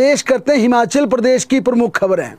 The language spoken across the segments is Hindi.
पेश करते हैं हिमाचल प्रदेश की प्रमुख खबरें।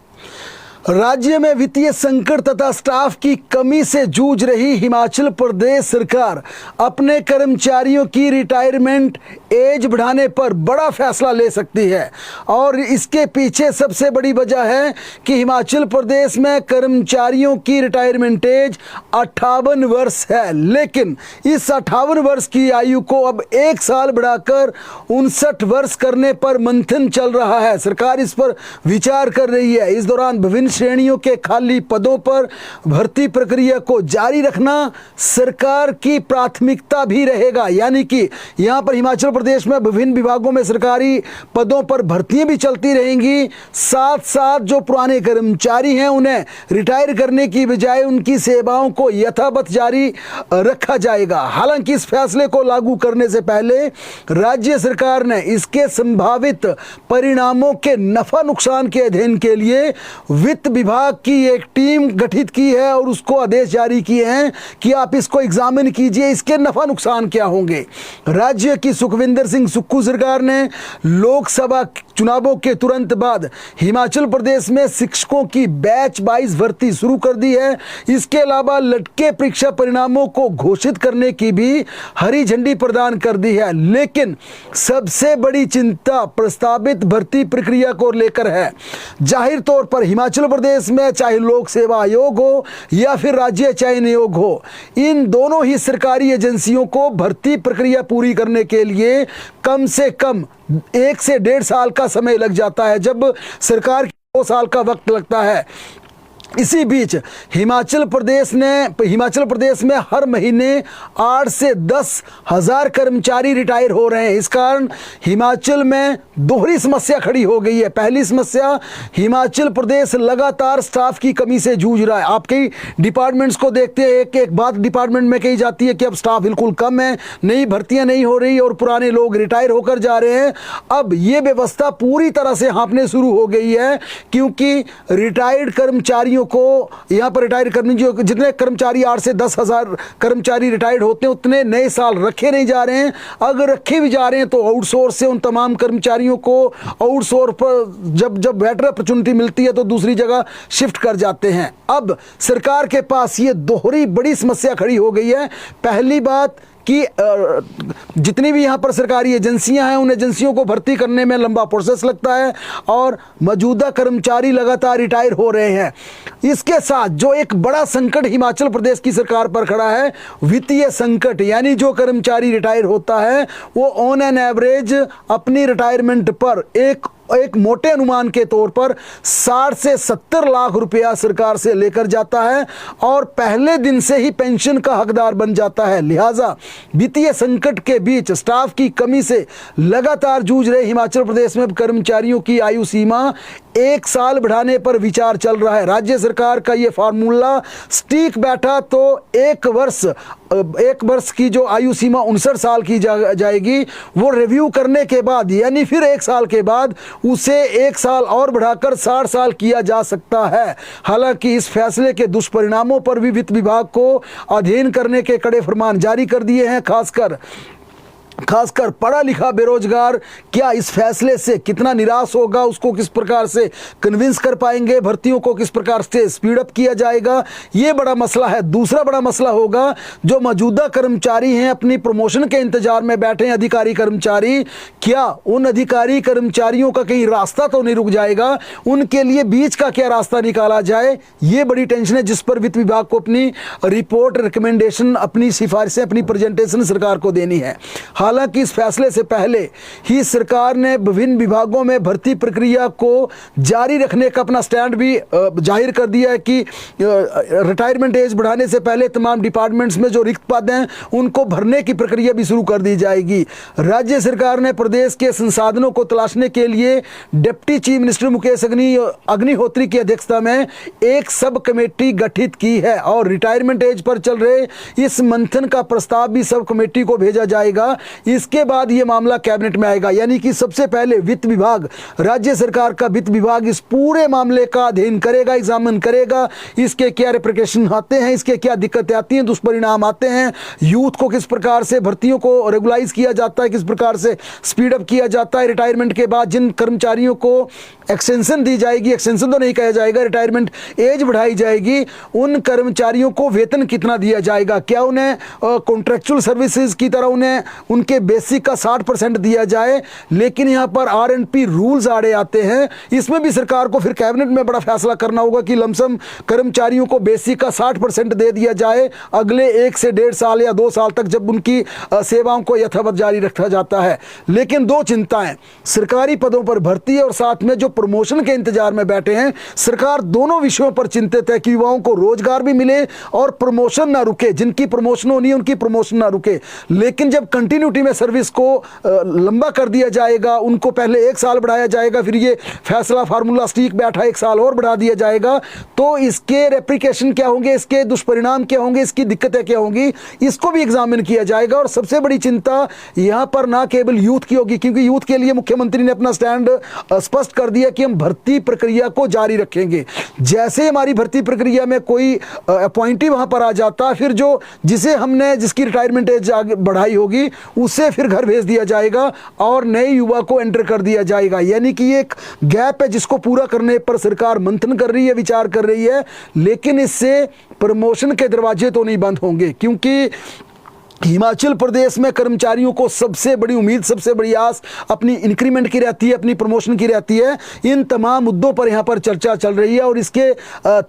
राज्य में वित्तीय संकट तथा स्टाफ की कमी से जूझ रही हिमाचल प्रदेश सरकार अपने कर्मचारियों की रिटायरमेंट एज बढ़ाने पर बड़ा फैसला ले सकती है और इसके पीछे सबसे बड़ी वजह है कि हिमाचल प्रदेश में कर्मचारियों की रिटायरमेंट एज 58 वर्ष है, लेकिन इस 58 वर्ष की आयु को अब 1 साल बढ़ाकर 59 वर्ष करने पर मंथन चल रहा है। सरकार इस पर विचार कर रही है। इस दौरान विभिन्न श्रेणियों के खाली पदों पर भर्ती प्रक्रिया को जारी रखना सरकार की प्राथमिकता भी रहेगा। यानी कि यहां पर हिमाचल प्रदेश में विभिन्न विभागों में सरकारी पदों पर भर्तियां भी चलती रहेंगी, साथ साथ जो पुराने कर्मचारी हैं उन्हें रिटायर करने की बजाय उनकी सेवाओं को यथावत जारी रखा जाएगा। हालांकि इस फैसले को लागू करने से पहले राज्य सरकार ने इसके संभावित परिणामों के नफा नुकसान के अध्ययन के लिए वित्त विभाग की एक टीम गठित की है और उसको आदेश जारी किए हैं कि आप इसको एग्जामिन कीजिए, इसके नफा नुकसान क्या होंगे। राज्य की सुखविंदर सिंह सुक्खू सरकार ने लोकसभा चुनावों के तुरंत बाद हिमाचल प्रदेश में शिक्षकों की बैच वाइज भर्ती शुरू कर दी है। इसके अलावा लटके परीक्षा परिणामों को घोषित करने की भी हरी झंडी प्रदान कर दी है। लेकिन सबसे बड़ी चिंता प्रस्तावित भर्ती प्रक्रिया को लेकर है। जाहिर तौर पर हिमाचल प्रदेश में चाहे लोक सेवा आयोग हो या फिर राज्य चयन आयोग हो, इन दोनों ही सरकारी एजेंसियों को भर्ती प्रक्रिया पूरी करने के लिए कम से कम 1 से 1.5 साल का समय लग जाता है, जब सरकार को 2 साल का वक्त लगता है। इसी बीच हिमाचल प्रदेश में हर महीने 8 से 10 हज़ार कर्मचारी रिटायर हो रहे हैं। इस कारण हिमाचल में दोहरी समस्या खड़ी हो गई है। पहली समस्या, हिमाचल प्रदेश लगातार स्टाफ की कमी से जूझ रहा है। आप कई डिपार्टमेंट्स को देखते हैं कि एक बात डिपार्टमेंट में कही जाती है कि अब स्टाफ बिल्कुल कम है, नई भर्तियां नहीं हो रही और पुराने लोग रिटायर होकर जा रहे हैं। अब ये व्यवस्था पूरी तरह से हाँपने शुरू हो गई है, क्योंकि रिटायर्ड कर्मचारियों को यहां पर रिटायर करने जो जितने कर्मचारी 8 से 10 हज़ार कर्मचारी रिटायर्ड होते हैं उतने नए साल रखे नहीं जा रहे हैं। अगर रखे भी जा रहे हैं तो आउटसोर्स से उन तमाम कर्मचारियों को आउटसोर्स पर जब बेटर अपॉर्चुनिटी मिलती है तो दूसरी जगह शिफ्ट कर जाते हैं। अब सरकार के पास ये दोहरी बड़ी समस्या खड़ी हो गई है। पहली बात कि जितनी भी यहाँ पर सरकारी एजेंसियां हैं उन एजेंसियों को भर्ती करने में लंबा प्रोसेस लगता है और मौजूदा कर्मचारी लगातार रिटायर हो रहे हैं। इसके साथ जो एक बड़ा संकट हिमाचल प्रदेश की सरकार पर खड़ा है, वित्तीय संकट, यानी जो कर्मचारी रिटायर होता है वो ऑन एन एवरेज अपनी रिटायरमेंट पर एक मोटे अनुमान के तौर पर 60 से 70 लाख रुपया सरकार से लेकर जाता है और पहले दिन से ही पेंशन का हकदार बन जाता है। लिहाजा वित्तीय संकट के बीच स्टाफ की कमी से लगातार जूझ रहे हिमाचल प्रदेश में कर्मचारियों की आयु सीमा 1 साल बढ़ाने पर विचार चल रहा है। राज्य सरकार का ये फार्मूला स्टीक बैठा तो 1 वर्ष की जो आयु सीमा 59 साल की जाएगी, वो रिव्यू करने के बाद यानी फिर 1 साल के बाद उसे 1 साल और बढ़ाकर 60 साल किया जा सकता है। हालांकि इस फैसले के दुष्परिणामों पर भी वित्त विभाग को अध्ययन करने के कड़े फरमान जारी कर दिए हैं। खासकर पढ़ा लिखा बेरोजगार क्या इस फैसले से कितना निराश होगा, उसको किस प्रकार से कन्विंस कर पाएंगे, भर्तियों को किस प्रकार से स्पीड अप किया जाएगा, ये बड़ा मसला है। दूसरा बड़ा मसला होगा जो मौजूदा कर्मचारी हैं, अपनी प्रमोशन के इंतजार में बैठे हैं अधिकारी कर्मचारी, क्या उन अधिकारी कर्मचारियों का कहीं रास्ता तो नहीं रुक जाएगा, उनके लिए बीच का क्या रास्ता निकाला जाए, ये बड़ी टेंशन है जिस पर वित्त विभाग को अपनी रिपोर्ट, रिकमेंडेशन, अपनी सिफारिशें, अपनी प्रेजेंटेशन सरकार को देनी है। हालांकि इस फैसले से पहले ही सरकार ने विभिन्न विभागों में भर्ती प्रक्रिया को जारी रखने का अपना स्टैंड भी जाहिर कर दिया है कि रिटायरमेंट एज बढ़ाने से पहले तमाम डिपार्टमेंट्स में जो रिक्त पद हैं उनको भरने की प्रक्रिया भी शुरू कर दी जाएगी। राज्य सरकार ने प्रदेश के संसाधनों को तलाशने के लिए deputy chief minister Mukesh Agnihotri की अध्यक्षता में एक सब कमेटी गठित की है और रिटायरमेंट एज पर चल रहे इस मंथन का प्रस्ताव भी सब कमेटी को भेजा जाएगा। इसके बाद ये मामला कैबिनेट में आएगा। यानी कि सबसे पहले वित्त विभाग, राज्य सरकार का वित्त विभाग इस पूरे मामले का अध्ययन करेगा, एग्जामिन करेगा, इसके क्या रिप्रिकेशन आते हैं, इसके क्या दिक्कतें आती हैं, दुष्परिणाम आते हैं, यूथ को किस प्रकार से भर्तियों को रेगुलाइज किया जाता है, किस प्रकार से स्पीड अप किया जाता है, रिटायरमेंट के बाद जिन कर्मचारियों को एक्सटेंशन दी जाएगी, एक्सटेंशन तो नहीं कहा जाएगा, रिटायरमेंट एज बढ़ाई जाएगी, उन कर्मचारियों को वेतन कितना दिया जाएगा, क्या उन्हें कॉन्ट्रेक्चुअल सर्विसेज की तरह उन्हें उनके बेसिक का 60% दिया जाए। लेकिन यहाँ पर R&P रूल्स आड़े आते हैं, इसमें भी सरकार को फिर कैबिनेट में बड़ा फैसला करना होगा कि लमसम कर्मचारियों को बेसिक का 60% दे दिया जाए अगले 1 से 1.5 साल या 2 साल तक, जब उनकी सेवाओं को यथावत जारी रखा जाता है। लेकिन दो चिंताएं, सरकारी पदों पर भर्ती और साथ में जो प्रमोशन के इंतजार में बैठे हैं, सरकार दोनों विषयों पर चिंतित है कि युवाओं को रोजगार भी मिले और प्रमोशन ना रुके, जिनकी प्रमोशन होनी है उनकी प्रमोशन ना रुके। लेकिन जब कंटिन्यूटी में सर्विस को लंबा कर दिया जाएगा, उनको पहले 1 साल बढ़ाया जाएगा, फिर ये फैसला फार्मूला स्टिक बैठा 1 साल और बढ़ा दिया जाएगा, तो इसके रेप्लिकेशन क्या होंगे, इसके दुष्परिणाम क्या होंगे, इसकी दिक्कतें क्या होंगी, इसको भी एग्जामिन किया जाएगा। और सबसे बड़ी चिंता यहां पर ना केवल यूथ की होगी, क्योंकि यूथ के लिए मुख्यमंत्री ने अपना स्टैंड स्पष्ट कर दिया कि हम भर्ती प्रक्रिया को जारी रखेंगे। जैसे हमारी भर्ती प्रक्रिया में कोई अपॉइंटी वहां पर आ जाता, फिर जो जिसकी रिटायरमेंट एज बढ़ाई होगी उसे फिर घर भेज दिया जाएगा और नए युवा को एंटर कर दिया जाएगा। यानी कि एक गैप है जिसको पूरा करने पर सरकार मंथन कर रही है, विचार कर रही है। लेकिन इससे प्रमोशन के दरवाजे तो नहीं बंद होंगे, क्योंकि हिमाचल प्रदेश में कर्मचारियों को सबसे बड़ी उम्मीद, सबसे बड़ी आस अपनी इंक्रीमेंट की रहती है, अपनी प्रमोशन की रहती है। इन तमाम मुद्दों पर यहाँ पर चर्चा चल रही है और इसके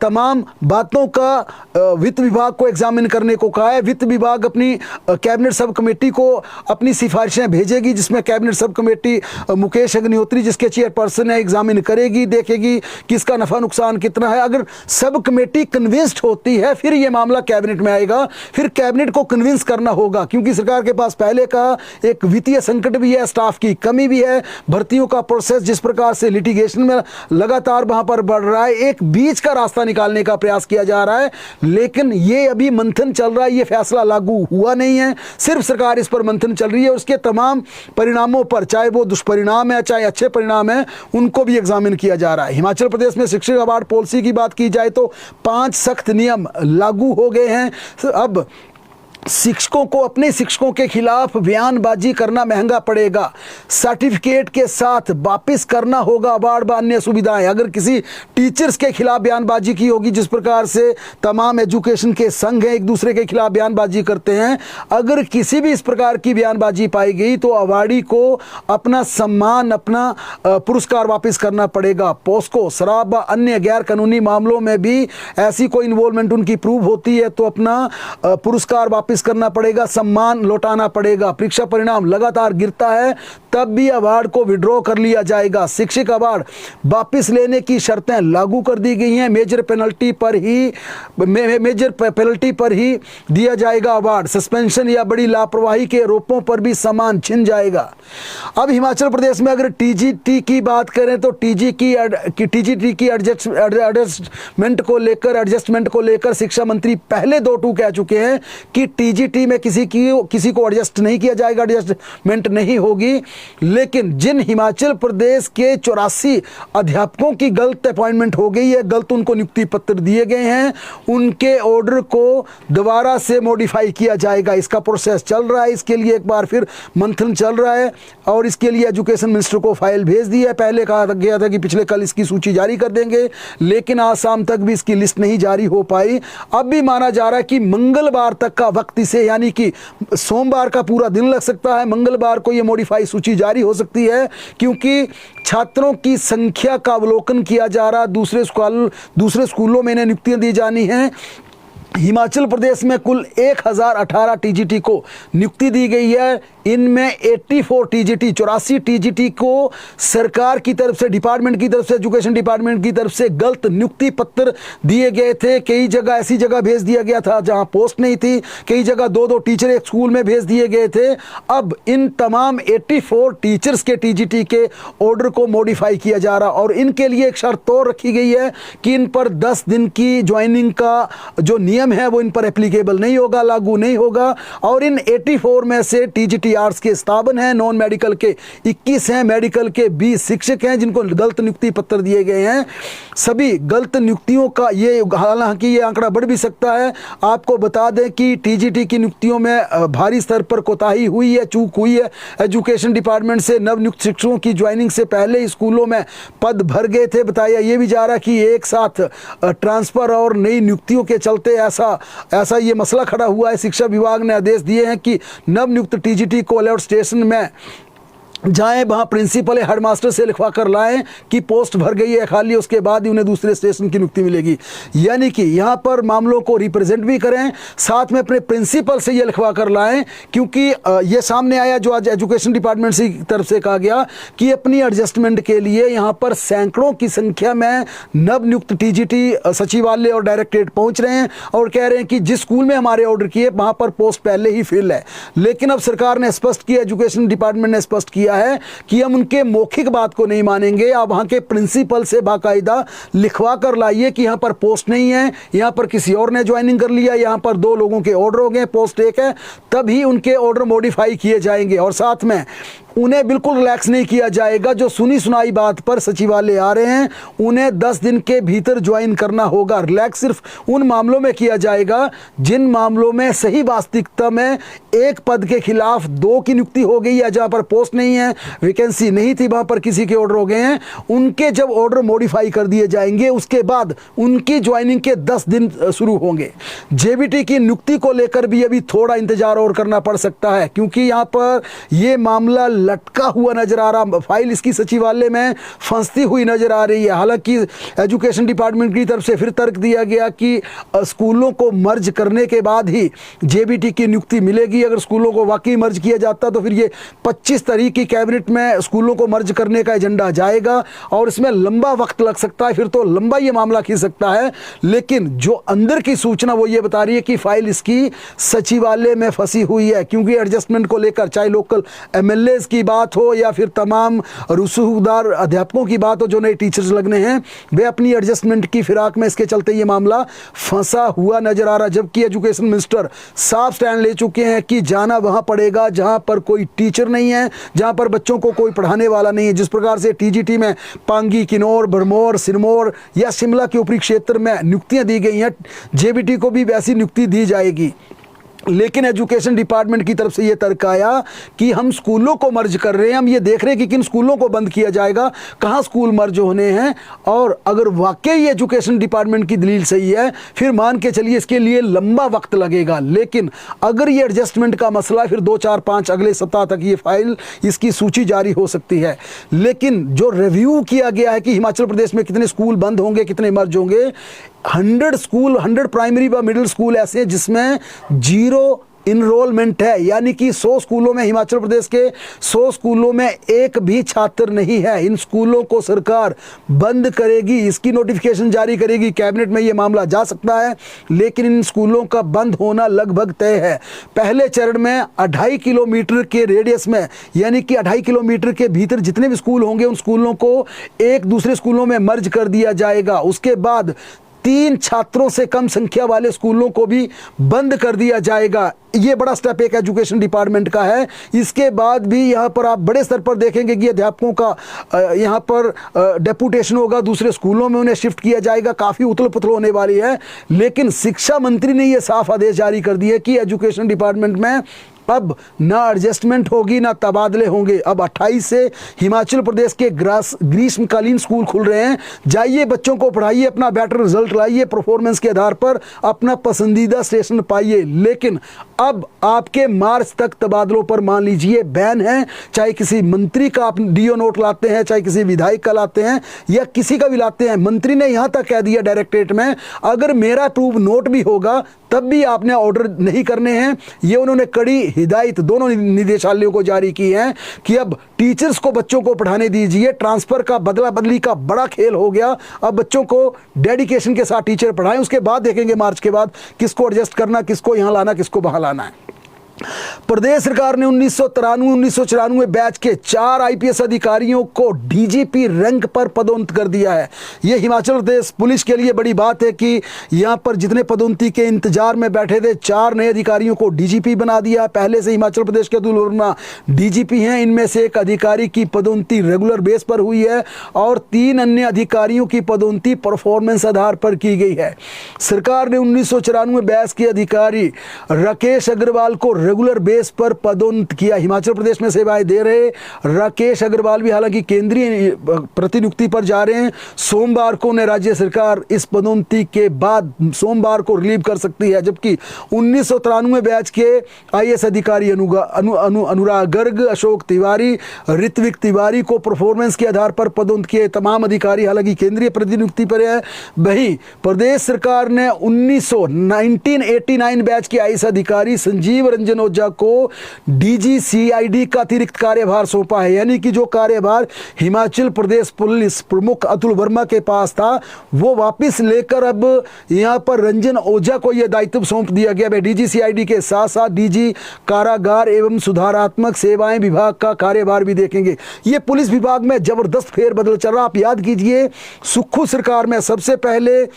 तमाम बातों का वित्त विभाग को एग्जामिन करने को कहा है। वित्त विभाग अपनी कैबिनेट सब कमेटी को अपनी सिफारिशें भेजेगी, जिसमें cabinet sub committee Mukesh Agnihotri जिसके चेयरपर्सन है एग्जामिन करेगी, देखेगी कि इसका नफा नुकसान कितना है। अगर सब कमेटी कन्विंस्ड होती है फिर ये मामला कैबिनेट में आएगा, फिर कैबिनेट को कन्विंस करना होगा, क्योंकि सरकार के पास पहले का एक वित्तीय संकट भी है, स्टाफ की कमी भी है, भर्तियों का प्रोसेस जिस प्रकार से लिटिगेशन में लगातार वहां पर बढ़ रहा है, एक बीच का रास्ता निकालने का प्रयास किया जा रहा है। लेकिन ये अभी मंथन चल रहा है, ये फैसला लागू हुआ नहीं है, सिर्फ सरकार इस पर मंथन चल रही है। उसके तमाम परिणामों पर, चाहे वो दुष्परिणाम है चाहे अच्छे परिणाम है, उनको भी एग्जामिन किया जा रहा है। हिमाचल प्रदेश में शिक्षक अवार्ड पॉलिसी की बात की जाए तो 5 सख्त नियम लागू हो गए हैं। अब शिक्षकों को अपने शिक्षकों के खिलाफ बयानबाजी करना महंगा पड़ेगा, सर्टिफिकेट के साथ वापस करना होगा अवार्ड व अन्य सुविधाएं। अगर किसी टीचर्स के खिलाफ बयानबाजी की होगी, जिस प्रकार से तमाम एजुकेशन के संघ हैं एक दूसरे के खिलाफ बयानबाजी करते हैं, अगर किसी भी इस प्रकार की बयानबाजी पाई गई तो अवार्डी को अपना सम्मान, अपना पुरस्कार वापस करना पड़ेगा। पोस्को, शराब व अन्य गैर कानूनी मामलों में भी ऐसी कोई इन्वॉल्वमेंट उनकी प्रूव होती है तो अपना पुरस्कार वापस करना पड़ेगा, सम्मान लौटाना पड़ेगा। परीक्षा परिणाम लगातार गिरता है तब भी अवार्ड को विड्रॉ कर लिया जाएगा। शिक्षक अवार्ड वापस लेने की शर्तें लागू कर दी गई हैं, मेजर पेनल्टी पर ही दिया जाएगा अवार्ड। सस्पेंशन या बड़ी लापरवाही के आरोपों पर भी सम्मान छिन जाएगा। अब हिमाचल प्रदेश में अगर टीजीटी की बात करें तो टीजीटी की एडजस्टमेंट को लेकर शिक्षा मंत्री पहले 2 कह चुके हैं कि टीजीटी में किसी को एडजस्ट नहीं किया जाएगा, एडजस्टमेंट नहीं होगी। लेकिन जिन हिमाचल प्रदेश के 84 अध्यापकों की गलत अपॉइंटमेंट हो गई है, गलत उनको नियुक्ति पत्र दिए गए हैं, उनके ऑर्डर को दोबारा से मॉडिफाई किया जाएगा। इसका प्रोसेस चल रहा है, इसके लिए एक बार फिर मंथन चल रहा है और इसके लिए एजुकेशन मिनिस्टर को फाइल भेज दी है। पहले कहा गया था कि पिछले कल इसकी सूची जारी कर देंगे, लेकिन आज शाम तक भी इसकी लिस्ट नहीं जारी हो पाई। अब भी माना जा रहा है कि मंगलवार तक का वक्त इसे, यानी कि सोमवार का पूरा दिन लग सकता है, मंगलवार को ये मॉडिफाई सूची जारी हो सकती है, क्योंकि छात्रों की संख्या का अवलोकन किया जा रहा, दूसरे स्कूलों में इन्हें नियुक्तियां दी जानी हैं। हिमाचल प्रदेश में कुल 1018 टीजीटी को नियुक्ति दी गई है। इनमें 84 टीजीटी, 84 टीजीटी को सरकार की तरफ से, डिपार्टमेंट की तरफ से, एजुकेशन डिपार्टमेंट की तरफ से गलत नियुक्ति पत्र दिए गए थे। कई जगह ऐसी जगह भेज दिया गया था जहां पोस्ट नहीं थी, कई जगह 2-2 टीचर एक स्कूल में भेज दिए गए थे। अब इन तमाम 84 टीचर्स के टीजीटी के ऑर्डर को मॉडिफाई किया जा रहा और इनके लिए एक शर्त और रखी गई है कि इन पर 10 दिन की ज्वाइनिंग का जो नियम नियम है वो इन पर एप्लीकेबल नहीं होगा, लागू नहीं होगा। और इन 84 में से टीजीटी आर्ट्स के 57 हैं, नॉन मेडिकल के 21 हैं, मेडिकल के 20 शिक्षक हैं जिनको गलत नियुक्ति पत्र दिए गए हैं। सभी गलत नियुक्तियों का ये, हालांकि ये आंकड़ा बढ़ भी सकता है। आपको बता दें कि टीजीटी की नियुक्तियों में भारी स्तर पर कोताही हुई है, चूक हुई है। एजुकेशन डिपार्टमेंट से नवनियुक्त शिक्षकों की ज्वाइनिंग से पहले ही स्कूलों में पद भर गए थे। बताया ये भी जा रहा कि एक साथ ट्रांसफर और नई नियुक्तियों के चलते ऐसा ये मसला खड़ा हुआ है। शिक्षा विभाग ने आदेश दिए हैं कि नवनियुक्त टीजीटी को अलर्ट स्टेशन में जाएं, वहाँ प्रिंसिपल या हेडमास्टर से लिखवा कर लाएं कि पोस्ट भर गई है खाली, उसके बाद ही उन्हें दूसरे स्टेशन की नियुक्ति मिलेगी। यानी कि यहाँ पर मामलों को रिप्रेजेंट भी करें, साथ में अपने प्रिंसिपल से ये लिखवा कर लाएं, क्योंकि ये सामने आया जो आज एजुकेशन डिपार्टमेंट की तरफ से कहा गया कि अपनी एडजस्टमेंट के लिए यहाँ पर सैकड़ों की संख्या में नवनियुक्त टीजीटी सचिवालय और डायरेक्टरेट पहुँच रहे हैं और कह रहे हैं कि जिस स्कूल में हमारे ऑर्डर किए वहाँ पर पोस्ट पहले ही फिल है। लेकिन अब सरकार ने स्पष्ट किया, एजुकेशन डिपार्टमेंट ने स्पष्ट किया है कि हम उनके मौखिक बात को नहीं मानेंगे। आप वहां के प्रिंसिपल से बाकायदा लिखवा कर लाइए कि यहां पर पोस्ट नहीं है, यहां पर किसी और ने ज्वाइनिंग कर लिया, यहां पर 2 लोगों के ऑर्डर हो गए, पोस्ट एक है, तभी उनके ऑर्डर मॉडिफाई किए जाएंगे। और साथ में उन्हें बिल्कुल रिलैक्स नहीं किया जाएगा। जो सुनी सुनाई बात पर सचिवालय आ रहे हैं उन्हें 10 दिन के भीतर ज्वाइन करना होगा। रिलैक्स सिर्फ उन मामलों में किया जाएगा जिन मामलों में सही वास्तविकता में एक पद के खिलाफ 2 की नियुक्ति हो गई है, जहां पर पोस्ट नहीं है, वैकेंसी नहीं थी, वहां पर किसी के ऑर्डर हो गए हैं। उनके जब ऑर्डर मॉडिफाई कर दिए जाएंगे उसके बाद उनकी ज्वाइनिंग के 10 दिन शुरू होंगे। जेबीटी की नियुक्ति को लेकर भी अभी थोड़ा इंतजार और करना पड़ सकता है, क्योंकि यहाँ पर यह मामला लटका हुआ नजर आ रहा, फाइल इसकी सचिवालय में फंसती हुई नजर आ रही है। हालांकि एजुकेशन डिपार्टमेंट की तरफ से फिर तर्क दिया गया कि स्कूलों को मर्ज करने के बाद ही जेबीटी की नियुक्ति मिलेगी। अगर स्कूलों को वाकई मर्ज किया जाता तो फिर ये 25 तारीख की कैबिनेट में स्कूलों को मर्ज करने का एजेंडा जाएगा और इसमें लंबा वक्त लग सकता है, फिर तो लंबा ये मामला खींच सकता है। लेकिन जो अंदर की सूचना वो ये बता रही है कि फाइल इसकी सचिवालय में फंसी हुई है, क्योंकि एडजस्टमेंट को लेकर चाहे लोकल एमएलए की बात हो या फिर तमाम रसूखदार अध्यापकों की बात हो जो नए टीचर्स लगने हैं, वे अपनी एडजस्टमेंट की फिराक में इसके चलते ये मामला फंसा हुआ नजर आ रहा। जबकि एजुकेशन मिनिस्टर साफ स्टैंड ले चुके हैं कि जाना वहां पड़ेगा जहां पर कोई टीचर नहीं है, जहां पर बच्चों को कोई पढ़ाने वाला नहीं है। जिस प्रकार से टीजीटी में पांगी, किन्नौर, भरमौर, सिरमौर या शिमला के ऊपरी क्षेत्र में नियुक्तियां दी गई हैं, जेबीटी को भी वैसी नियुक्ति दी जाएगी। लेकिन एजुकेशन डिपार्टमेंट की तरफ से यह तर्क आया कि हम स्कूलों को मर्ज कर रहे हैं, हम ये देख रहे हैं कि किन स्कूलों को बंद किया जाएगा, कहां स्कूल मर्ज होने हैं। और अगर वाकई एजुकेशन डिपार्टमेंट की दलील सही है फिर मान के चलिए इसके लिए लंबा वक्त लगेगा। लेकिन अगर ये एडजस्टमेंट का मसला है फिर 2, 4, 5 अगले सप्ताह तक ये फाइल, इसकी सूची जारी हो सकती है। लेकिन जो रिव्यू किया गया है कि हिमाचल प्रदेश में कितने स्कूल बंद होंगे, कितने मर्ज होंगे, 100 स्कूल, 100 प्राइमरी व मिडिल स्कूल ऐसे हैं जिसमें 0 इनरोलमेंट है, यानी कि 100 स्कूलों में, हिमाचल प्रदेश के 100 स्कूलों में एक भी छात्र नहीं है। इन स्कूलों को सरकार बंद करेगी, इसकी नोटिफिकेशन जारी करेगी, कैबिनेट में ये मामला जा सकता है। लेकिन इन स्कूलों का बंद होना लगभग तय है। पहले चरण में 2.5 किलोमीटर के रेडियस में, यानी कि 2.5 किलोमीटर के भीतर जितने भी स्कूल होंगे उन स्कूलों को एक दूसरे स्कूलों में मर्ज कर दिया जाएगा। उसके बाद 3 छात्रों से कम संख्या वाले स्कूलों को भी बंद कर दिया जाएगा। ये बड़ा स्टेप एक एजुकेशन डिपार्टमेंट का है। इसके बाद भी यहाँ पर आप बड़े स्तर पर देखेंगे कि अध्यापकों का यहाँ पर डेपुटेशन होगा, दूसरे स्कूलों में उन्हें शिफ्ट किया जाएगा, काफ़ी उथल पुथल होने वाली है। लेकिन शिक्षा मंत्री ने यह साफ आदेश जारी कर दिए कि एजुकेशन डिपार्टमेंट में अब ना एडजस्टमेंट होगी ना तबादले होंगे। अब 28 से हिमाचल प्रदेश के ग्रीष्मकालीन स्कूल खुल रहे हैं। जाइए, बच्चों को पढ़ाइए, अपना बेटर रिजल्ट लाइए, परफॉर्मेंस के आधार पर अपना पसंदीदा स्टेशन पाइए। लेकिन अब आपके मार्च तक तबादलों पर मान लीजिए बैन है। चाहे किसी मंत्री का आप डीओ नोट लाते हैं, चाहे किसी विधायक का लाते हैं या किसी का भी लाते हैं, मंत्री ने यहाँ तक कह दिया डायरेक्टरेट में, अगर मेरा अप्रूव नोट भी होगा तब भी आपने ऑर्डर नहीं करने हैं। ये उन्होंने कड़ी हिदायत दोनों निदेशालयों को जारी की है कि अब टीचर्स को बच्चों को पढ़ाने दीजिए। ट्रांसफर का, बदला बदली का बड़ा खेल हो गया। अब बच्चों को डेडिकेशन के साथ टीचर पढ़ाएं, उसके बाद देखेंगे मार्च के बाद किसको एडजस्ट करना, किसको यहाँ लाना, किसको वहाँ लाना है। प्रदेश सरकार ने 1993-1994 बैच के 4 आईपीएस अधिकारियों को डीजीपी रैंक पर पदोन्नत कर दिया है। यह हिमाचल प्रदेश पुलिस के लिए बड़ी बात है कि यहां पर जितने पदोन्नति के इंतजार में बैठे थे 4 नए अधिकारियों को डीजीपी बना दिया। पहले से हिमाचल प्रदेश के अतुल वर्मा डीजीपी हैं। इनमें से एक अधिकारी की पदोन्नति रेगुलर बेस पर हुई है और 3 अन्य अधिकारियों की पदोन्नति परफॉर्मेंस आधार पर की गई है। सरकार ने 1994 बैच के अधिकारी राकेश अग्रवाल को रेगुलर बेस पर पदोन्नत किया। हिमाचल प्रदेश में सेवाएं दे रहे राकेश अग्रवाल भी हालांकि केंद्रीय प्रतिनियुक्ति पर जा रहे हैं। सोमवार को उन्हें राज्य सरकार इस पदोन्नति के बाद सोमवार को रिलीव कर सकती है, जबकि 1993 बैच के आईएएस अधिकारी अनुराग गर्ग, अशोक तिवारी, ऋत्विक तिवारी को परफॉर्मेंस के आधार पर पदोन्नत किए। तमाम अधिकारी हालांकि केंद्रीय प्रतिनियुक्ति पर है। वहीं प्रदेश सरकार ने 1989 बैच के आईएएस अधिकारी संजीव रंजन ओझा को डीजीसीआईडी का अतिरिक्त कार्यभार सौंपा है, यानी कि जो कार्यभार हिमाचल प्रदेश पुलिस प्रमुख अतुल वर्मा के पास था वो वापस लेकर अब यहां पर रंजन ओझा को यह दायित्व सौंप दिया गया है। डीजीसीआईडी के साथ साथ डीजी कारागार एवं सुधारात्मक सेवाएं विभाग का कार्यभार भी देखेंगे। ये पुलिस विभाग में जबरदस्त फेरबदल चल रहा। आप याद कीजिए सुक्खू सरकार में सबसे पहले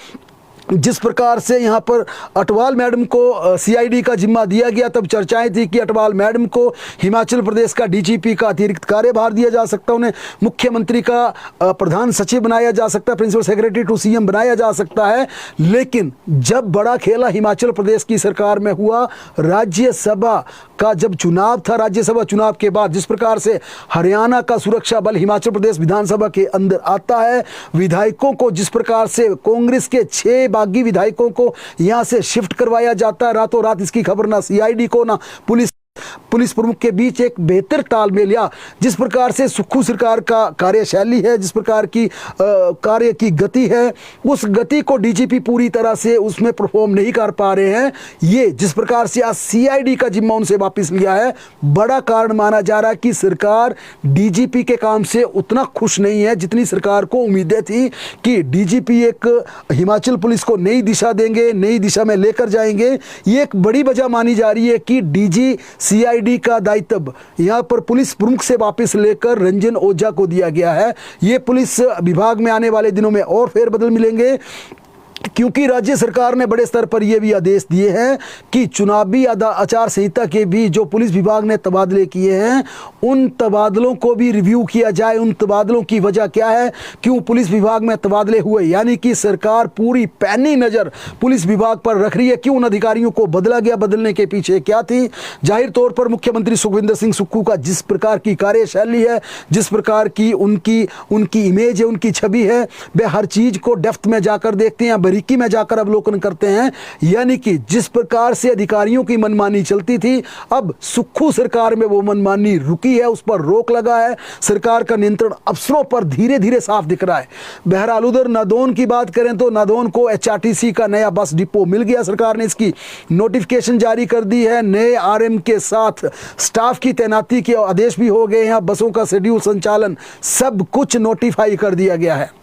जिस प्रकार से यहाँ पर अटवाल मैडम को सीआईडी का जिम्मा दिया गया, तब चर्चाएं थी कि अटवाल मैडम को हिमाचल प्रदेश का डीजीपी का अतिरिक्त कार्यभार दिया जा सकता है, उन्हें मुख्यमंत्री का प्रधान सचिव बनाया जा सकता है, प्रिंसिपल सेक्रेटरी टू सीएम बनाया जा सकता है। लेकिन जब बड़ा खेला हिमाचल प्रदेश की सरकार में हुआ, राज्यसभा का जब चुनाव था, राज्यसभा चुनाव के बाद जिस प्रकार से हरियाणा का सुरक्षा बल हिमाचल प्रदेश विधानसभा के अंदर आता है, विधायकों को जिस प्रकार से कांग्रेस के 6 बागी विधायकों को यहां से शिफ्ट करवाया जाता है रातों रात, इसकी खबर ना सीआईडी को ना पुलिस प्रमुख के बीच एक बेहतर तालमेल, या जिस प्रकार से सुक्खू सरकार का कार्यशैली है, जिस प्रकार की कार्य की गति है, उस गति को डीजीपी पूरी तरह से उसमें परफॉर्म नहीं कर पा रहे हैं। ये जिस प्रकार से आज सीआईडी का जिम्मा उनसे वापस लिया है, बड़ा कारण माना जा रहा है कि सरकार डीजीपी के काम से उतना खुश नहीं है जितनी सरकार को उम्मीदें थी कि डीजीपी एक हिमाचल पुलिस को नई दिशा देंगे, नई दिशा में लेकर जाएंगे। ये एक बड़ी वजह मानी जा रही है कि डीजी सीआईडी का दायित्व यहां पर पुलिस प्रमुख से वापस लेकर रंजन ओझा को दिया गया है। ये पुलिस विभाग में आने वाले दिनों में और फेरबदल मिलेंगे, क्योंकि राज्य सरकार ने बड़े स्तर पर यह भी आदेश दिए हैं कि चुनावी आचार संहिता के भी जो पुलिस विभाग ने तबादले किए हैं उन तबादलों को भी रिव्यू किया जाए। उन तबादलों की वजह क्या है, क्यों पुलिस विभाग में तबादले हुए, यानी कि सरकार पूरी पैनी नज़र पुलिस विभाग पर रख रही है। क्यों उन अधिकारियों को बदला गया, बदलने के पीछे क्या थी। जाहिर तौर पर मुख्यमंत्री सुखविंदर सिंह सुक्खू का जिस प्रकार की कार्यशैली है, जिस प्रकार की उनकी इमेज है, उनकी छवि है, वे हर चीज़ को डेप्थ में जाकर देखते हैं, बारीकी में जाकर अवलोकन करते हैं। यानी कि जिस प्रकार से अधिकारियों की मनमानी चलती थी, अब सुक्खू सरकार में वो मनमानी रुकी है, उस पर रोक लगा है। सरकार का नियंत्रण अफसरों पर धीरे धीरे साफ दिख रहा है। बहरहाल उधर नादौन की बात करें तो नादौन को एचआरटीसी का नया बस डिपो मिल गया। सरकार ने इसकी नोटिफिकेशन जारी कर दी है। नए आरएम के साथ स्टाफ की तैनाती के आदेश भी हो गए हैं। बसों का शेड्यूल, संचालन सब कुछ नोटिफाई कर दिया गया है।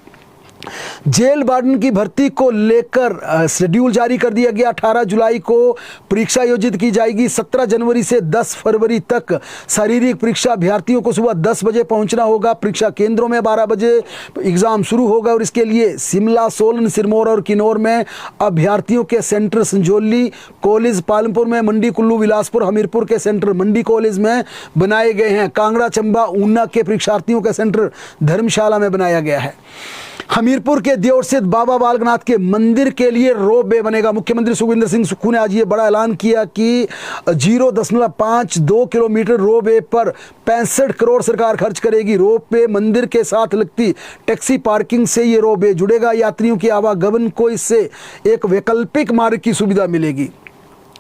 जेल वार्डन की भर्ती को लेकर शेड्यूल जारी कर दिया गया। 18 जुलाई को परीक्षा आयोजित की जाएगी। 17 जनवरी से 10 फरवरी तक शारीरिक परीक्षा, अभ्यर्थियों को सुबह 10 बजे पहुंचना होगा। परीक्षा केंद्रों में 12 बजे एग्जाम शुरू होगा और इसके लिए शिमला, सोलन, सिरमौर और किन्नौर में अभ्यर्थियों के सेंटर संजौली कॉलेज, पालमपुर में मंडी, कुल्लू, बिलासपुर, हमीरपुर के सेंटर मंडी कॉलेज में बनाए गए हैं। कांगड़ा, चंबा, ऊना के परीक्षार्थियों का सेंटर धर्मशाला में बनाया गया है। हमीरपुर के देवर स्थित बाबा बालकनाथ के मंदिर के लिए रोप वे बनेगा। मुख्यमंत्री सुखविंदर सिंह सुक्खू ने आज ये बड़ा ऐलान किया कि 0.52 किलोमीटर रोप वे पर 65 करोड़ सरकार खर्च करेगी। रोप वे मंदिर के साथ लगती टैक्सी पार्किंग से ये रोप वे जुड़ेगा। यात्रियों की आवागमन को इससे एक वैकल्पिक मार्ग की सुविधा मिलेगी।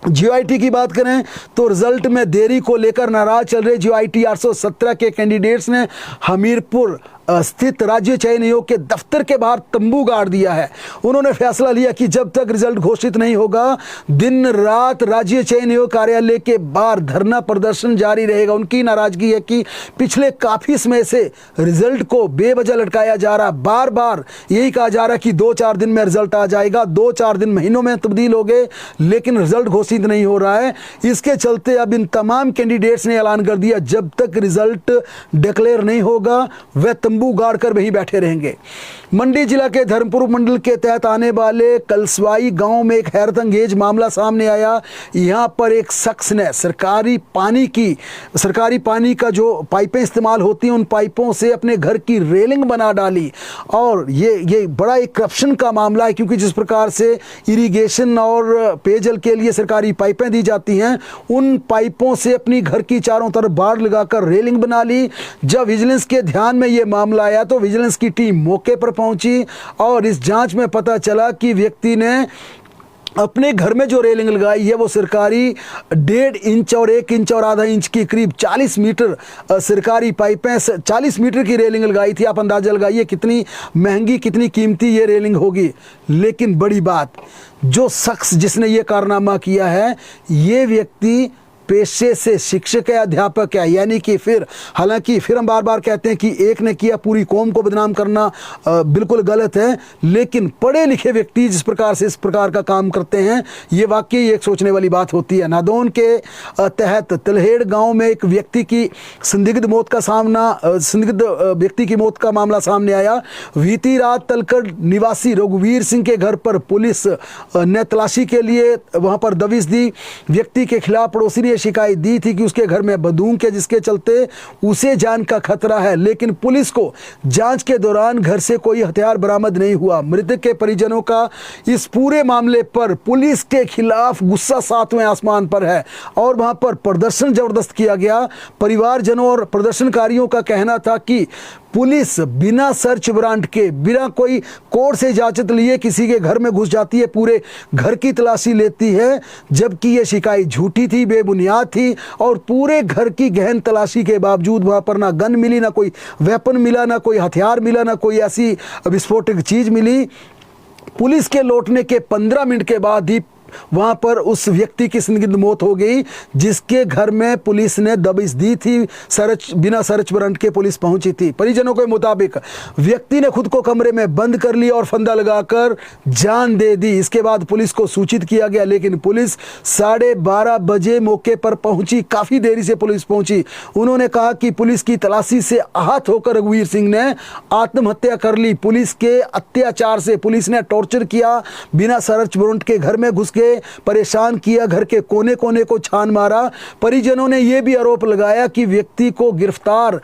जीओआईटी की बात करें तो रिजल्ट में देरी को लेकर नाराज चल रहे जीओआईटी 817 के कैंडिडेट्स ने हमीरपुर स्थित राज्य चयन आयोग के दफ्तर के बाहर तंबू गाड़ दिया है। उन्होंने फैसला लिया कि जब तक रिजल्ट घोषित नहीं होगा दिन रात राज्य चयन आयोग कार्यालय के बाहर धरना प्रदर्शन जारी रहेगा। उनकी नाराजगी है कि पिछले काफी समय से रिजल्ट को बेवजह लटकाया जा रहा, बार बार यही कहा जा रहा कि 2-4 दिन में रिजल्ट आ जाएगा, 2-4 दिन महीनों में तब्दील हो गए, लेकिन रिजल्ट घोषित नहीं हो रहा है। इसके चलते अब इन तमाम कैंडिडेट्स ने ऐलान कर दिया जब तक रिजल्ट डिक्लेयर नहीं होगा वह तंबू गाड़ कर वहीं बैठे रहेंगे। मंडी जिला के धर्मपुर मंडल के तहत आने वाले कलसवाई गांव में एक हैरत अंगेज मामला सामने आया। यहां पर एक शख्स ने सरकारी पानी का जो पाइपें इस्तेमाल होती हैं उन पाइपों से अपने घर की रेलिंग बना डाली। और ये बड़ा एक करप्शन का मामला है, क्योंकि जिस प्रकार से इरिगेशन और पेयजल के लिए सरकारी पाइपें दी जाती हैं उन पाइपों से अपनी घर की चारों तरफ बाड़ लगाकर रेलिंग बना ली। जब विजिलेंस के ध्यान में ये मामला आया तो विजिलेंस की टीम मौके पर पहुंची और इस जांच में पता चला कि व्यक्ति ने अपने घर में जो रेलिंग लगाई है वो सरकारी 1.5 इंच और 1 इंच और आधा इंच की करीब 40 मीटर सरकारी पाइपें 40 मीटर की रेलिंग लगाई थी। आप अंदाजा लगाइए कितनी महंगी कितनी कीमती ये रेलिंग होगी। लेकिन बड़ी बात, जो शख्स जिसने ये कारनामा किया है ये व्यक्ति पेशे से शिक्षक है, अध्यापक है। यानी कि हालांकि हम बार बार कहते हैं कि एक ने किया पूरी कौम को बदनाम करना बिल्कुल गलत है, लेकिन पढ़े लिखे व्यक्ति जिस प्रकार से इस प्रकार का काम करते हैं ये वाकई एक सोचने वाली बात होती है। नादौन के तहत तलहेड़ गांव में एक व्यक्ति की संदिग्ध व्यक्ति की मौत का मामला सामने आया। बीती रात तलकड़ निवासी रघुवीर सिंह के घर पर पुलिस ने तलाशी के लिए वहां पर दबिश दी। व्यक्ति के खिलाफ पड़ोसी ने शिकायत दी थी कि उसके घर में बंदूक है जिसके चलते उसे जान का खतरा है, लेकिन पुलिस को जांच के दौरान घर से कोई हथियार बरामद नहीं हुआ। मृतक के परिजनों का इस पूरे मामले पर पुलिस के खिलाफ गुस्सा 7वें आसमान पर है और वहां पर प्रदर्शन जबरदस्त किया गया। परिवारजनों और प्रदर्शनकारियों का कहना था कि पुलिस बिना सर्च वारंट के, बिना कोई कोर्ट से इजाजत लिए किसी के घर में घुस जाती है, पूरे घर की तलाशी लेती है, जबकि ये शिकायत झूठी थी, बेबुनियाद थी। और पूरे घर की गहन तलाशी के बावजूद वहां पर ना गन मिली, ना कोई वेपन मिला, ना कोई हथियार मिला, ना कोई ऐसी विस्फोटक चीज मिली। पुलिस के लौटने के 15 मिनट के बाद ही वहां पर उस व्यक्ति की संदिग्ध मौत हो गई जिसके घर में पुलिस ने दबिश दी थी। बिना सर्च वारंट के पुलिस पहुंची थी। परिजनों के मुताबिक व्यक्ति ने खुद को कमरे में बंद कर लिया और फंदा लगाकर जान दे दी। इसके बाद पुलिस को सूचित किया गया, लेकिन पुलिस 12:30 बजे मौके पर पहुंची। काफी देरी से पुलिस पहुंची। उन्होंने कहा कि पुलिस की तलाशी से आहत होकर रघुवीर सिंह ने आत्महत्या कर ली। पुलिस के अत्याचार से पुलिस ने टॉर्चर किया, बिना सर्च वारंट के घर में घुस के परेशान किया, घर के कोने कोने को छान मारा। परिजनों ने यह भी आरोप लगाया कि व्यक्ति को गिरफ्तार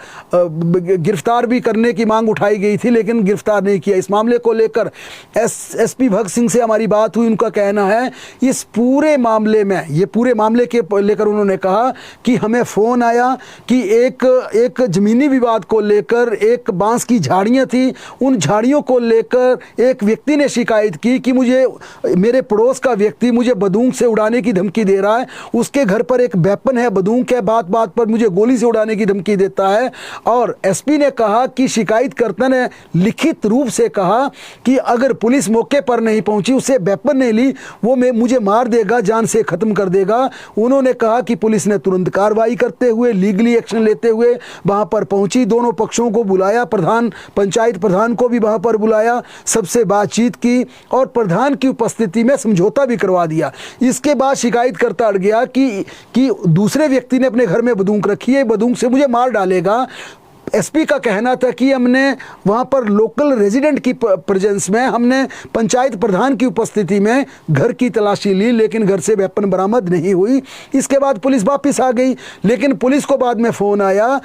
भी करने की मांग उठाई गई थी, लेकिन गिरफ्तार नहीं किया। इस मामले को लेकर एसपी भगत सिंह से हमारी बात हुई। उनका कहना है इस पूरे मामले में, ये पूरे मामले के लेकर उन्होंने कहा कि हमें फोन आया कि एक जमीनी विवाद को लेकर एक बांस की झाड़ियां थी, उन झाड़ियों को लेकर एक व्यक्ति ने शिकायत की कि मेरे पड़ोस का व्यक्ति मुझे बंदूक से उड़ाने की धमकी दे रहा है। उसके घर पर एक वेपन है, बंदूक है, बात बात पर मुझे गोली से उड़ाने की धमकी देता है। और एसपी ने कहा कि शिकायतकर्ता ने लिखित रूप से कहा कि अगर पुलिस मौके पर नहीं पहुंची, उसे वेपन नहीं ली, वो मुझे मार देगा, जान से खत्म कर देगा। उन्होंने कहा कि पुलिस ने तुरंत कार्रवाई करते हुए, लीगली एक्शन लेते हुए वहां पर पहुंची। दोनों पक्षों को बुलाया, पंचायत प्रधान को भी वहां पर बुलाया, सबसे बातचीत की और प्रधान की उपस्थिति में समझौता भी करवा दिया। इसके बाद शिकायतकर्ता अड़ गया कि दूसरे व्यक्ति ने अपने घर में बंदूक रखी है, बंदूक से मुझे मार डालेगा। एसपी का कहना था कि हमने वहां पर लोकल रेजिडेंट की प्रेजेंस में, हमने पंचायत प्रधान की उपस्थिति में घर की तलाशी ली, लेकिन घर से वेपन बरामद नहीं हुई। इसके बाद पुलिस वापस आ गई, लेकिन पुलिस को बाद में फोन आया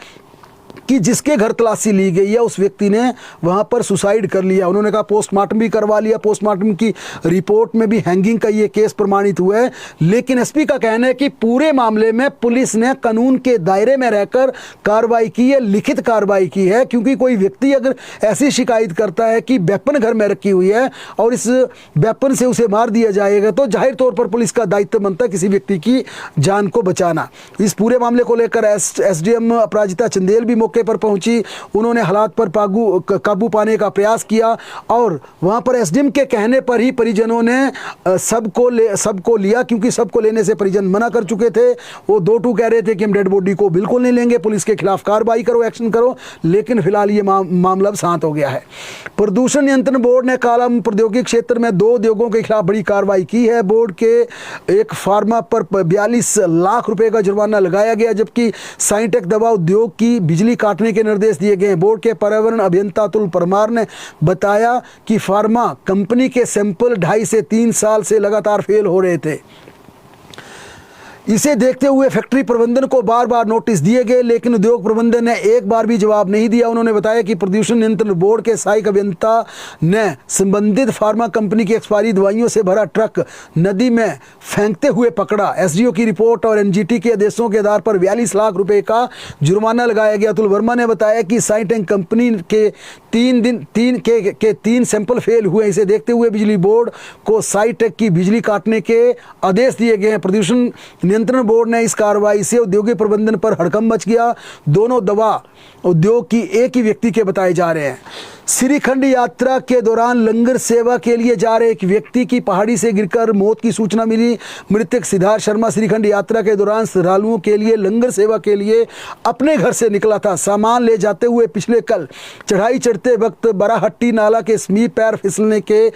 कि जिसके घर तलाशी ली गई है उस व्यक्ति ने वहां पर सुसाइड कर लिया। उन्होंने कहा पोस्टमार्टम भी करवा लिया, पोस्टमार्टम की रिपोर्ट में भी हैंगिंग का ये केस प्रमाणित हुआ है। लेकिन एसपी का कहना है कि पूरे मामले में पुलिस ने कानून के दायरे में रहकर कार्रवाई की है, लिखित कार्रवाई की है। क्योंकि कोई व्यक्ति अगर ऐसी शिकायत करता है कि वेपन घर में रखी हुई है और इस वेपन से उसे मार दिया जाएगा, तो जाहिर तौर पर पुलिस का दायित्व बनता है किसी व्यक्ति की जान को बचाना। इस पूरे मामले को लेकर एसडीएम अपराजिता चंदेल भी मौके पर पहुंची। उन्होंने हालात पर काबू पाने का प्रयास किया और वहां पर एसडीएम के कहने पर ही परिजनों ने सबको लिया, क्योंकि सबको लेने से परिजन मना कर चुके थे। वो 2-2 कह रहे थे कि हम डेड बॉडी को बिल्कुल नहीं लेंगे, पुलिस के खिलाफ कार्रवाई करो, एक्शन करो। लेकिन फिलहाल ये मामला अब शांत हो गया है। प्रदूषण नियंत्रण बोर्ड ने काला प्रौद्योगिकी क्षेत्र में 2 उद्योगों के खिलाफ बड़ी कार्रवाई की है। बोर्ड के एक फार्मा पर 42 लाख रुपए का जुर्माना लगाया गया, जबकि साइंटेक दवा उद्योग की बिजली काटने के निर्देश दिए गए। बोर्ड के पर्यावरण अभियंता अतुल परमार ने बताया कि फार्मा कंपनी के सैंपल 2.5 से 3 साल से लगातार फेल हो रहे थे। इसे देखते हुए फैक्ट्री प्रबंधन को बार बार नोटिस दिए गए, लेकिन उद्योग प्रबंधन ने एक बार भी जवाब नहीं दिया। उन्होंने बताया कि प्रदूषण नियंत्रण बोर्ड के सहायक अभियंता ने संबंधित फार्मा कंपनी की एक्सपायरी दवाइयों से भरा ट्रक नदी में फेंकते हुए पकड़ा। एसडीओ की रिपोर्ट और एनजीटी के आदेशों के आधार पर 42 लाख रुपए का जुर्माना लगाया गया। अतुल वर्मा ने बताया कि साइंटेक कंपनी के 3 सैंपल फेल हुए। इसे देखते हुए बिजली बोर्ड को साइंटेक की बिजली काटने के आदेश दिए गए हैं। प्रदूषण नियंत्रण बोर्ड ने इस कार्रवाई से औद्योगिक प्रबंधन पर हड़कंप मच गया। दोनों दवा उद्योग की एक ही व्यक्ति के बताए जा रहे हैं। श्रीखंड यात्रा के दौरान लंगर सेवा के लिए जा रहे एक व्यक्ति की पहाड़ी से गिरकर मौत की सूचना मिली। मृतक सिद्धार्थ शर्मा श्रीखंड यात्रा के दौरान श्रद्धालुओं के लिए लंगर सेवा के लिए अपने घर से निकला था। सामान ले जाते हुए पिछले कल चढ़ाई चढ़ते वक्त बराहट्टी नाला के समीप पैर फिसलने के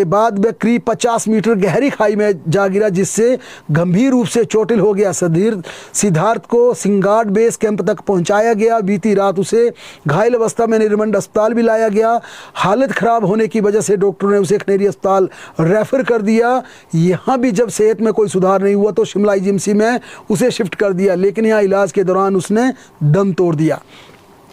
बाद वह करीब 50 मीटर गहरी खाई में जा गिरा, जिससे गंभीर रूप से चोटिल हो गया। सिद्धार्थ को सिंगाड बेस कैंप तक पहुंचाया गया। बीती रात उसे घायल अवस्था में निरमंड अस्पताल भी लाया गया। हालत खराब होने की वजह से डॉक्टरों ने उसे खनेरी अस्पताल रेफर कर दिया। यहाँ भी जब सेहत में कोई सुधार नहीं हुआ तो शिमला आईजीएमसी में उसे शिफ्ट कर दिया, लेकिन यहाँ इलाज के दौरान उसने दम तोड़ दिया।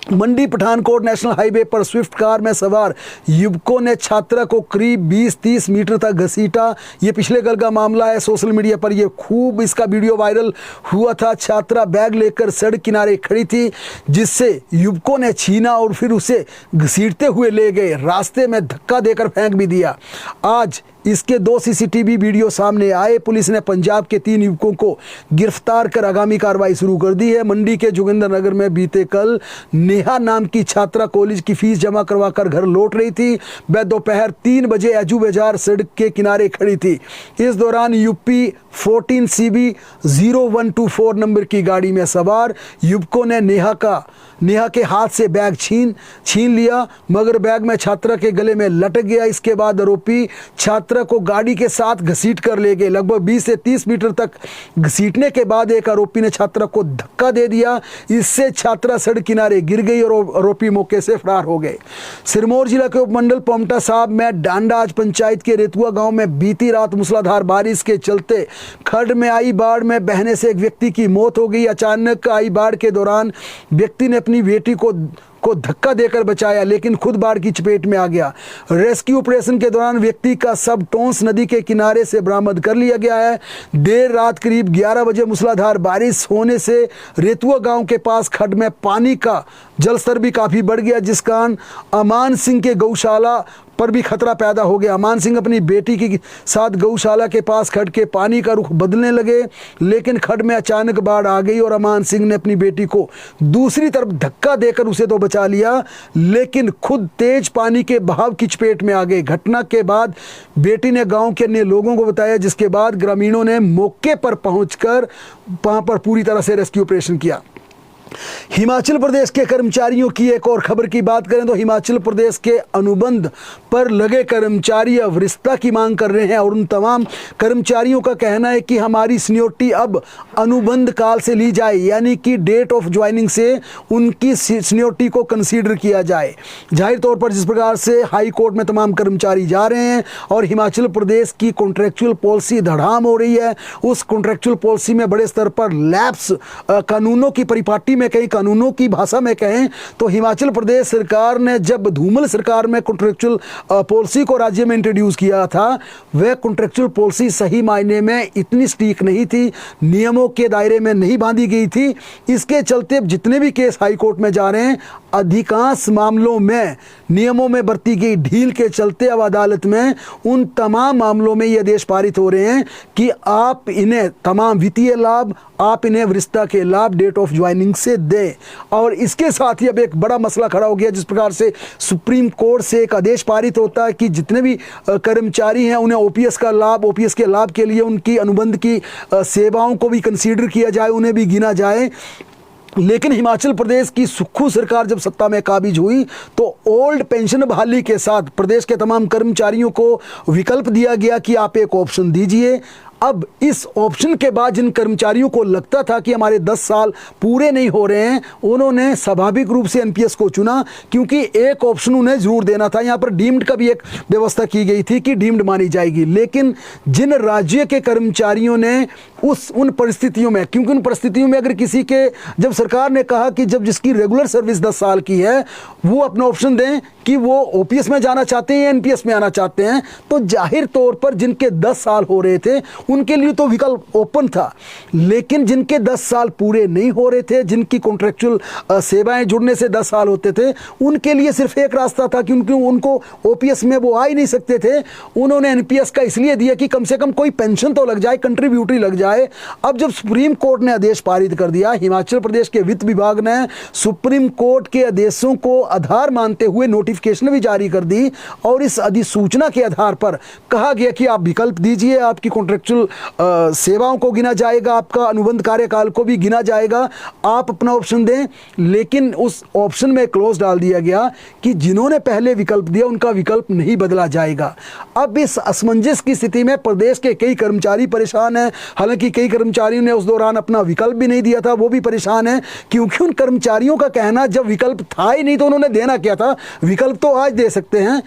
मंडी पठानकोट नेशनल हाईवे पर स्विफ्ट कार में सवार युवकों ने छात्रा को करीब 20-30 मीटर तक घसीटा। ये पिछले कल का मामला है। सोशल मीडिया पर ये खूब इसका वीडियो वायरल हुआ था। छात्रा बैग लेकर सड़क किनारे खड़ी थी, जिससे युवकों ने छीना और फिर उसे घसीटते हुए ले गए। रास्ते में धक्का देकर फेंक भी दिया। आज इसके 2 सीसीटीवी वीडियो सामने आए। पुलिस ने पंजाब के 3 युवकों को गिरफ्तार कर आगामी कार्रवाई शुरू कर दी है। मंडी के जोगिंद्रनगर में बीते कल नेहा नाम की छात्रा कॉलेज की फीस जमा करवाकर घर लौट रही थी। वह दोपहर 3 बजे एजू बाजार सड़क के किनारे खड़ी थी। इस दौरान यूपी 14 CB 0124 नंबर की गाड़ी में सवार युवकों ने नेहा के हाथ से बैग छीन लिया, मगर बैग में छात्रा के गले में लटक गया। इसके बाद आरोपी छात्रा को गाड़ी के साथ घसीट कर ले गए। लगभग 20 से 30 मीटर तक घसीटने के बाद एक आरोपी ने छात्रा को धक्का दे दिया। इससे छात्रा सड़क किनारे गिर गई और आरोपी मौके से फरार हो गए। सिरमौर जिला के उपमंडल पांवटा साहब में डांडाज पंचायत के रेतुआ गांव में बीती रात मूसलाधार बारिश के चलते खड्ड में आई बाढ़ में बहने से एक व्यक्ति की मौत हो गई। अचानक आई बाढ़ के दौरान व्यक्ति ने अपनी बेटी को धक्का देकर बचाया, लेकिन खुद बाढ़ की चपेट में आ गया। रेस्क्यू ऑपरेशन के दौरान व्यक्ति का शव टोंस नदी के किनारे से बरामद कर लिया गया है। देर रात करीब 11 बजे मूसलाधार बारिश होने से रेतुआ गांव के पास खड्ड में पानी का जलस्तर भी काफी बढ़ गया, जिस कारण अमान सिंह के गौशाला पर भी खतरा पैदा हो गया। अमान सिंह अपनी बेटी के साथ गौशाला के पास खड्ड के पानी का रुख बदलने लगे, लेकिन खड्ड में अचानक बाढ़ आ गई और अमान सिंह ने अपनी बेटी को दूसरी तरफ धक्का देकर उसे तो बचा लिया, लेकिन खुद तेज पानी के बहाव की चपेट में आ गए। घटना के बाद बेटी ने गांव के अन्य लोगों को बताया, जिसके बाद ग्रामीणों ने मौके पर पहुंचकर वहां पर पूरी तरह से रेस्क्यू ऑपरेशन किया। हिमाचल प्रदेश के कर्मचारियों की एक और खबर की बात करें तो हिमाचल प्रदेश के अनुबंध पर लगे कर्मचारी अब रिश्ता की मांग कर रहे हैं और उन तमाम कर्मचारियों का कहना है कि हमारी सीनियोरिटी अब अनुबंध काल से ली जाए, यानी कि डेट ऑफ ज्वाइनिंग से उनकी सीनियोरिटी को कंसीडर किया जाए। जाहिर तौर पर जिस प्रकार से हाई कोर्ट में तमाम कर्मचारी जा रहे हैं और हिमाचल प्रदेश की कॉन्ट्रेक्चुअल पॉलिसी धड़ाम हो रही है, उस कॉन्ट्रेक्चुअल पॉलिसी में बड़े स्तर पर लैप्स कानूनों की परिपाटी में कहीं कानूनों की भाषा में कहें तो हिमाचल प्रदेश सरकार ने जब धूमल सरकार में कॉन्ट्रेक्चुअल पॉलिसी को राज्य में इंट्रोड्यूस किया था, वह कॉन्ट्रेक्चुअल पॉलिसी सही मायने में इतनी स्टीक नहीं थी, नियमों के दायरे में नहीं बांधी गई थी। इसके चलते जितने भी केस हाई कोर्ट में जा रहे हैं, अधिकांश मामलों में नियमों में बरती गई ढील के चलते अब अदालत में उन तमाम मामलों में ये आदेश पारित हो रहे हैं कि आप इन्हें तमाम वित्तीय लाभ, आप इन्हें वरिष्ठता के लाभ डेट ऑफ ज्वाइनिंग से से दें। और इसके साथ ही अब एक बड़ा मसला खड़ा हो गया, जिस प्रकार से सुप्रीम कोर्ट से एक आदेश पारित होता है कि जितने भी कर्मचारी हैं उन्हें ओपीएस का लाभ, ओपीएस के लाभ के लिए उनकी अनुबंध की सेवाओं को भी कंसीडर किया जाए, उन्हें भी गिना जाए। लेकिन हिमाचल प्रदेश की सुक्खू सरकार जब सत्ता में काबिज हुई तो ओल्ड पेंशन बहाली के साथ प्रदेश के तमाम कर्मचारियों को विकल्प दिया गया कि आप एक ऑप्शन दीजिए। अब इस ऑप्शन के बाद जिन कर्मचारियों को लगता था कि हमारे 10 साल पूरे नहीं हो रहे हैं, उन्होंने स्वाभाविक रूप से एनपीएस को चुना, क्योंकि एक ऑप्शन उन्हें जरूर देना था। यहाँ पर डीम्ड का भी एक व्यवस्था की गई थी कि डीम्ड मानी जाएगी। लेकिन जिन राज्य के कर्मचारियों ने उन परिस्थितियों में, क्योंकि उन परिस्थितियों में अगर किसी के, जब सरकार ने कहा कि जब जिसकी रेगुलर सर्विस 10 साल की है वो अपना ऑप्शन दें कि वो ओपीएस में जाना चाहते हैं या एनपीएस में आना चाहते हैं, तो जाहिर तौर पर जिनके 10 साल हो रहे थे उनके लिए तो विकल्प ओपन था। लेकिन जिनके 10 साल पूरे नहीं हो रहे थे, जिनकी कॉन्ट्रेक्चुअल सेवाएं जुड़ने से 10 साल होते थे, उनके लिए सिर्फ एक रास्ता था कि उनको ओपीएस में वो आ ही नहीं सकते थे। उन्होंने एनपीएस का इसलिए दिया कि कम से कम कोई पेंशन तो लग जाए, कंट्रीब्यूटरी लग जाए। अब जब सुप्रीम कोर्ट ने आदेश पारित कर दिया, हिमाचल प्रदेश के वित्त विभाग ने सुप्रीम कोर्ट के आदेशों को आधार मानते हुए नोटिफिकेशन भी जारी कर दी और इस अधिसूचना के आधार पर कहा गया कि आप विकल्प दीजिए, आपकी कॉन्ट्रेक्चुअल सेवाओं को गिना जाएगा, आपका अनुबंध कार्यकाल को भी गिना जाएगा, आप अपना ऑप्शन दें। लेकिन उस ऑप्शन में क्लोज डाल दिया गया कि जिन्होंने पहले विकल्प दिया उनका विकल्प नहीं बदला जाएगा। अब इस असमंजस की स्थिति में प्रदेश के कई कर्मचारी परेशान हैं। हालांकि कई कर्मचारियों ने उस दौरान अपना विकल्प भी नहीं दिया था, वो भी परेशान हैं, क्योंकि उन कर्मचारियों का कहना जब विकल्प था ही नहीं तो उन्होंने देना क्या था, विकल्प तो आज दे सकते हैं।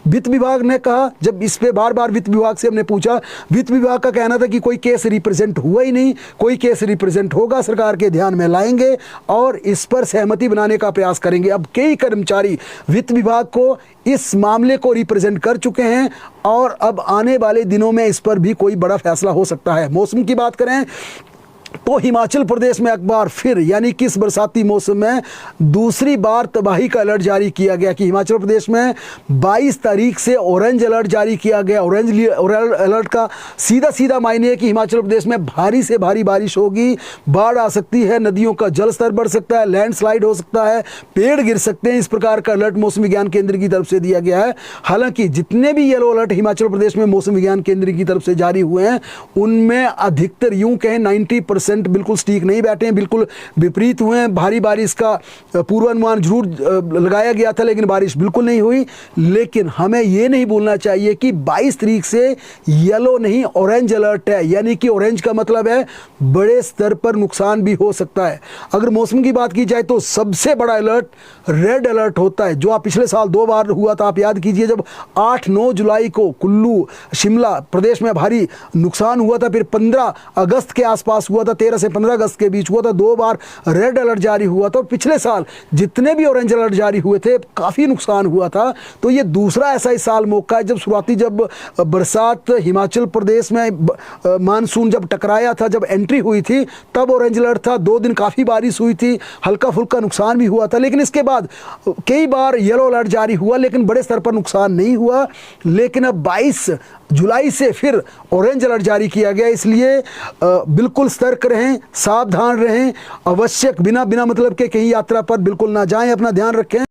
वित्त विभाग ने कहा, जब इस पे बार बार वित्त विभाग से हमने पूछा, वित्त विभाग का कहना था कि कोई केस रिप्रेजेंट हुआ ही नहीं, कोई केस रिप्रेजेंट होगा सरकार के ध्यान में लाएंगे और इस पर सहमति बनाने का प्रयास करेंगे। अब कई कर्मचारी वित्त विभाग को इस मामले को रिप्रेजेंट कर चुके हैं और अब आने वाले दिनों में इस पर भी कोई बड़ा फैसला हो सकता है। मौसम की बात करें तो हिमाचल प्रदेश में एक बार फिर, यानी कि इस बरसाती मौसम में दूसरी बार तबाही का अलर्ट जारी किया गया कि हिमाचल प्रदेश में 22 तारीख से ऑरेंज अलर्ट जारी किया गया। ऑरेंज अलर्ट का सीधा सीधा मायने है कि हिमाचल प्रदेश में भारी से भारी बारिश होगी, बाढ़ आ सकती है, नदियों का जल स्तर बढ़ सकता है, लैंडस्लाइड हो सकता है, पेड़ गिर सकते हैं। इस प्रकार का अलर्ट मौसम विज्ञान केंद्र की तरफ से दिया गया है। हालांकि जितने भी येलो अलर्ट हिमाचल प्रदेश में मौसम विज्ञान केंद्र की तरफ से जारी हुए हैं, उनमें अधिकतर यूं कहें 90% बिल्कुल ठीक नहीं बैठे हैं, बिल्कुल विपरीत हुए हैं। भारी बारिश का पूर्वानुमान जरूर लगाया गया था लेकिन बारिश बिल्कुल नहीं हुई। लेकिन हमें यह नहीं भूलना चाहिए कि 22 तारीख से येलो नहीं ऑरेंज अलर्ट है, यानी कि ऑरेंज का मतलब है बड़े स्तर पर नुकसान भी हो सकता है। अगर मौसम की बात की जाए तो सबसे बड़ा अलर्ट रेड अलर्ट होता है, जो आप पिछले साल 2 बार हुआ था। आप याद कीजिए, जब 8-9 जुलाई को कुल्लू, शिमला प्रदेश में भारी नुकसान हुआ था, फिर 15 अगस्त के आसपास हुआ था, 13 से 15 अगस्त के बीच हुआ था, 2 बार रेड अलर्ट जारी हुआ था। पिछले साल जितने भी ऑरेंज अलर्ट जारी हुए थे काफ़ी नुकसान हुआ था। तो ये दूसरा ऐसा ही साल मौका है जब बरसात हिमाचल प्रदेश में मानसून जब टकराया था, जब एंट्री हुई थी, तब ऑरेंज अलर्ट था। 2 दिन काफ़ी बारिश हुई थी, हल्का फुल्का नुकसान भी हुआ था। लेकिन इसके बाद कई बार येलो अलर्ट जारी हुआ लेकिन बड़े स्तर पर नुकसान नहीं हुआ। लेकिन अब 22 जुलाई से फिर ऑरेंज अलर्ट जारी किया गया, इसलिए बिल्कुल सतर्क रहें, सावधान रहें, आवश्यक बिना मतलब के कहीं यात्रा पर बिल्कुल ना जाएं, अपना ध्यान रखें।